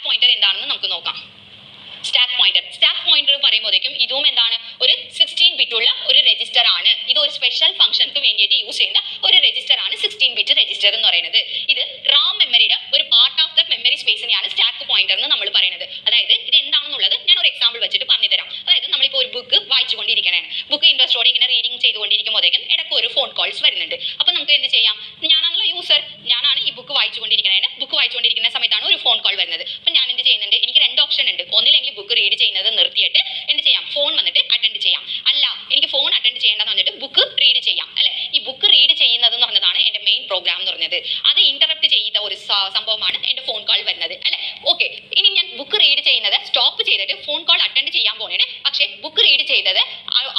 Pointer എന്താണെന്ന് നമുക്ക് നോക്കാം. സ്റ്റാക്ക് പോയിന്റർ പറയുമ്പോഴേക്കും ഇതും എന്താണ്, ഒരു 16 ബിറ്റ് ഉള്ള ഒരു രജിസ്റ്റർ ആണ്. ഇത് ഒരു സ്പെഷ്യൽ ഫംഗ്ഷൻക്ക് വേണ്ടിയിട്ട് യൂസ് ചെയ്യുന്ന ഒരു രജിസ്റ്റർ ആണ് 16 ബിറ്റ് രജിസ്റ്റർ എന്ന് പറയുന്നത്. ഇത് റാം മെമ്മറിയുടെ ഒരു പാർട്ട് ഓഫ് ദ മെമ്മറി സ്പേസിനെയാണ് സ്റ്റാക്ക് പോയിന്റർ എന്ന് നമ്മൾ പറയുന്നത്. അതായത് ഇത് എന്താണെന്നുള്ളത് ഞാൻ ഒരു എക്സാമ്പിൾ വെച്ചിട്ട് പറഞ്ഞു തരാം. അതായത് നമ്മളിപ്പോൾ ഒരു ബുക്ക് വായിച്ചുകൊണ്ടിരിക്കണേ, ബുക്ക് ഇൻട്രസ്റ്റോടെ ഇങ്ങനെ റീഡിങ് ചെയ്തുകൊണ്ടിരിക്കുമ്പോഴേക്കും ഇടയ്ക്ക് ഒരു ഫോൺ കോൾസ് വരുന്നുണ്ട്. അപ്പൊ നമുക്ക് എന്ത് ചെയ്യാം, ഞാനാണല്ലോ യൂസർ, ഞാനാണ് ഈ ബുക്ക് വായിച്ചുകൊണ്ടിരിക്കണേ, ബുക്ക് വായിച്ചുകൊണ്ടിരിക്കുന്ന സമയത്താണ് ഒരു ഫോൺ കോൾ വരുന്നത്. അപ്പൊ ഞാൻ എന്ത് ചെയ്യുന്നുണ്ട്, എനിക്ക് രണ്ട് ഓപ്ഷൻ ഉണ്ട്. ഒന്നില്ലെങ്കിൽ ബുക്ക് റീഡ് ചെയ്യുന്നത് നിർത്തിയിട്ട് എന്ത് ചെയ്യാം, ഫോൺ വന്നിട്ട് അറ്റൻഡ് ചെയ്യാം. അല്ല, എനിക്ക് ഫോൺ അറ്റൻഡ് ചെയ്യേണ്ടതെന്ന് വന്നിട്ട് ബുക്ക് റീഡ് ചെയ്യാം. അല്ലെ, ഈ ബുക്ക് റീഡ് ചെയ്യുന്നത് എന്ന് പറഞ്ഞതാണ് എന്റെ മെയിൻ പ്രോഗ്രാം എന്ന് പറഞ്ഞത്. അത് ഇന്ററപ്റ്റ് ചെയ്ത ഒരു സംഭവമാണ് എന്റെ ഫോൺ കോൾ വരുന്നത്. അല്ലെ, ഓക്കെ. ഇനി ഞാൻ ബുക്ക് റീഡ് ചെയ്യുന്നത് സ്റ്റോപ്പ് ചെയ്തിട്ട് ഫോൺ കോൾ അറ്റൻഡ് ചെയ്യാൻ പോണേ. പക്ഷേ ബുക്ക് റീഡ് ചെയ്തത്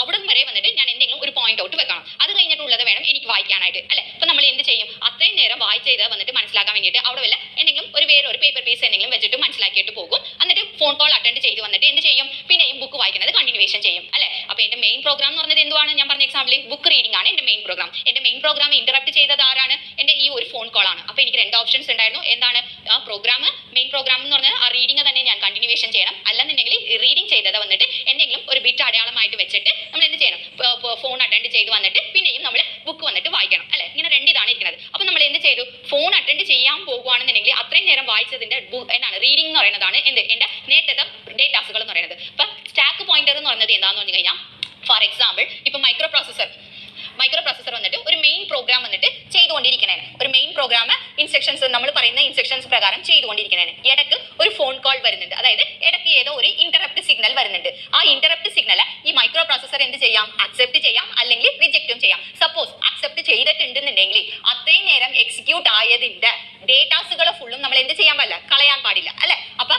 അവിടെ വരെ വന്നിട്ട് ഞാൻ എന്തെങ്കിലും ഒരു പോയിന്റ് ഔട്ട് വെക്കണം. അത് കഴിഞ്ഞിട്ടുള്ളത് വേണം എനിക്ക് വായിക്കാനായിട്ട്. അല്ലെ, അപ്പൊ നമ്മൾ എന്ത് ചെയ്യും, അത്രയും നേരം വായിച്ചത് വന്നിട്ട് മനസ്സിലാക്കാൻ വേണ്ടിയിട്ട് അവിടെ വല്ല എന്തെങ്കിലും ഒരു പേപ്പർ പീസ് എന്തെങ്കിലും വെച്ചിട്ട് മനസ്സിലാക്കിയിട്ട് പോകും. എന്നിട്ട് ഫോൺ കോൾ അറ്റൻഡ് ചെയ്ത് വന്നിട്ട് എന്ത് ചെയ്യും, പിന്നെയും ബുക്ക് വായിക്കുന്നത് കണ്ടിന്യൂവേഷൻ ചെയ്യും. അല്ലെ, അപ്പൊ എന്റെ മെയിൻ പ്രോഗ്രാം എന്ന് പറഞ്ഞത് എന്തുവാണ്, ഞാൻ പറഞ്ഞ എക്സാമ്പിൾ ബുക്ക് റീഡിംഗ് ആണ് എന്റെ മെയിൻ പ്രോഗ്രാം. എന്റെ മെയിൻ പ്രോഗ്രാം ഇന്ററപ്റ്റ് ചെയ്തത് ആരാണ്, എന്റെ ഈ ഒരു ഫോൺ കോൾ ആണ്. അപ്പൊ എനിക്ക് രണ്ട് ഓപ്ഷൻസ് ഉണ്ടായിരുന്നു. എന്താണ്, ആ പ്രോഗ്രാം മെയിൻ പ്രോഗ്രാം എന്ന് പറഞ്ഞാൽ ആ റീഡിംഗ് തന്നെ ഞാൻ കണ്ടിന്യൂവേഷൻ ചെയ്യണം. അല്ലെന്നുണ്ടെങ്കിൽ റീഡിംഗ് ചെയ്തത് വന്നിട്ട് എന്തെങ്കിലും ഒരു ബിറ്റ് അടയാളമായിട്ട് വെച്ചിട്ട് നമ്മൾ എന്ത് ചെയ്യണം, ഫോൺ അറ്റൻഡ് ചെയ്ത് വന്നിട്ട് പിന്നെയും നമ്മൾ ബുക്ക് വന്നിട്ട് വായിക്കണം. അല്ലെ, ഇങ്ങനെ രണ്ടിതാണ് ഇരിക്കുന്നത്. അപ്പൊ നമ്മൾ എന്ത് ചെയ്തു, ഫോൺ അറ്റൻഡ് ചെയ്യാൻ പോകുകയാണെന്നുണ്ടെങ്കിൽ അത്രയും നേരം വായിച്ചതിന്റെ എന്താണ് റീഡിംഗ് എന്ന് പറയുന്നതാണ് എന്റെ നേരത്തെ ഡേറ്റാസുകൾ എന്ന് പറയുന്നത്. അപ്പൊ സ്റ്റാക്ക് പോയിന്റർ എന്ന് പറയുന്നത് എന്താന്ന് പറഞ്ഞു കഴിഞ്ഞാൽ, ഫോർ എക്സാമ്പിൾ ഇപ്പൊ മൈക്രോ പ്രോസസർ വന്നിട്ട് ഒരു മെയിൻ പ്രോഗ്രാം വന്നിട്ട് ചെയ്തുകൊണ്ടിരിക്കണേ. ഒരു മെയിൻ പ്രോഗ്രാം ഇൻസ്ട്രക്ഷൻസ് നമ്മൾ പറയുന്ന ഇൻസ്ട്രക്ഷൻസ് പ്രകാരം ചെയ്തുകൊണ്ടിരിക്കണേ. ഇടയ്ക്ക് ഒരു ഫോൺ കോൾ വരുന്നുണ്ട്. അതായത് ഇടയ്ക്ക് ഏതോ ഒരു ഇന്ററപ്റ്റ് സിഗ്നൽ വരുന്നുണ്ട്. ആ ഇന്ററപ്റ്റ് സിഗ്നൽ ഈ മൈക്രോ പ്രോസസർ എന്ത് ചെയ്യാം, അക്സെപ്റ്റ് ചെയ്യാം അല്ലെങ്കിൽ റിജക്റ്റും ചെയ്യാം. സപ്പോസ് അക്സെപ്റ്റ് ചെയ്തിട്ടുണ്ടെന്നുണ്ടെങ്കിൽ അത്രയും നേരം എക്സിക്യൂട്ട് ആയതിന്റെ ഡേറ്റാസുകൾ ഫുള്ളും നമ്മൾ എന്ത് ചെയ്യാൻ പാടില്ല, കളയാൻ പാടില്ല. അല്ലെ, അപ്പൊ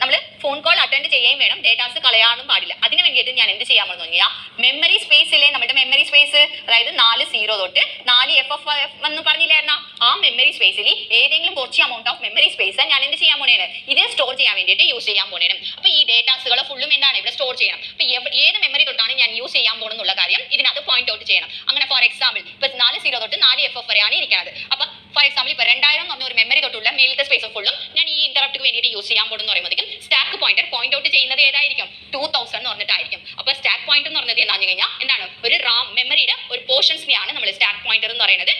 നമ്മൾ ഫോൺ കോൾ അറ്റൻഡ് ചെയ്യുകയും വേണം, ഡേറ്റാസ് കളയാനും പാടില്ല. അതിന് വേണ്ടിയിട്ട് ഞാൻ എന്ത് ചെയ്യാമെന്ന് നോക്കിയാൽ, മെമ്മറി സ്പേസിലെ നമ്മുടെ മെമ്മറി സ്പേസ്, അതായത് 40 തൊട്ട് 4FF എന്ന് പറഞ്ഞില്ലായിരുന്ന ആ മെമ്മറി സ്പേസിൽ ഏതെങ്കിലും കുറച്ച് എമൗണ്ട് ഓഫ് മെമ്മറി സ്പേസ് ഞാൻ എന്ത് ചെയ്യാൻ പോണേണ്, ഇത് സ്റ്റോർ ചെയ്യാൻ വേണ്ടിയിട്ട് യൂസ് ചെയ്യാൻ പോണേനും. അപ്പൊ ഈ ഡേറ്റാസുകൾ ഫുള്ളും എന്താണ് ഇവിടെ സ്റ്റോർ ചെയ്യണം. അപ്പൊ ഏത് മെമ്മറി തൊട്ടാണ് ഞാൻ യൂസ് ചെയ്യാൻ പോകുന്നുള്ള കാര്യം ഇതിനകത്ത് പോയിന്റ് ഔട്ട് ചെയ്യണം. അങ്ങനെ ഫോർ എക്സാമ്പിൾ ഇപ്പൊ 40 തൊട്ട് 4FF വരെയാണ് ഇരിക്കുന്നത്. അപ്പൊ ഫോർ എക്സാമ്പിൾ ഇപ്പൊ 2000 എന്ന് പറഞ്ഞ ഒരു മെമ്മറി തൊട്ടുള്ള മേലത്തെ സ്പേസ് ഫുള്ളും ഞാൻ ഈ ഇന്ററപ്റ്റ് വേണ്ടിയിട്ട് യൂസ് ചെയ്യാൻ പോകുന്നു പറയുമ്പോഴേക്കും സ്റ്റാക്ക് പോയിന്റ് ഔട്ട് ചെയ്യുന്നത് ഏതായിരിക്കും, 2000 എന്ന് പറഞ്ഞിട്ടായിരിക്കും. അപ്പൊ സ്റ്റാക്ക് പോയിന്റ് എന്ന് പറഞ്ഞത് എന്താണെന്ന് കഴിഞ്ഞാൽ എന്താണ്, ഒരു റാം മെമ്മറിയുടെ ഒരു പോർഷൻസിനെയാണ് നമ്മൾ സ്റ്റാക്ക് പോയിന്റർ എന്ന് പറയുന്നത്.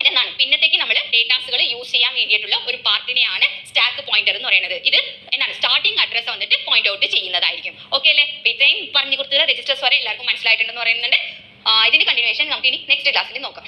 എന്താണ്, പിന്നത്തേക്ക് നമ്മൾ ഡേറ്റാസുകൾ യൂസ് ചെയ്യാൻ വേണ്ടിയിട്ടുള്ള ഒരു പാർട്ടിനെയാണ് സ്റ്റാക്ക് പോയിന്റർ എന്ന് പറയുന്നത്. ഇത് എന്താണ്, സ്റ്റാർട്ടിംഗ് അഡ്രസ് വന്നിട്ട് പോയിന്റ് ഔട്ട് ചെയ്യുന്നതായിരിക്കും. ഓക്കെ അല്ലേ, ഇത്രയും പറഞ്ഞു കൊടുത്തത് രജിസ്റ്റേഴ്സ് വരെ എല്ലാവർക്കും മനസ്സിലായിട്ടുണ്ടെന്ന് പറയുന്നുണ്ട്. ഇതിന്റെ കണ്ടിന്യൂവേഷൻ നമുക്ക് ഇനി നെക്സ്റ്റ് ക്ലാസ്സിൽ നോക്കാം.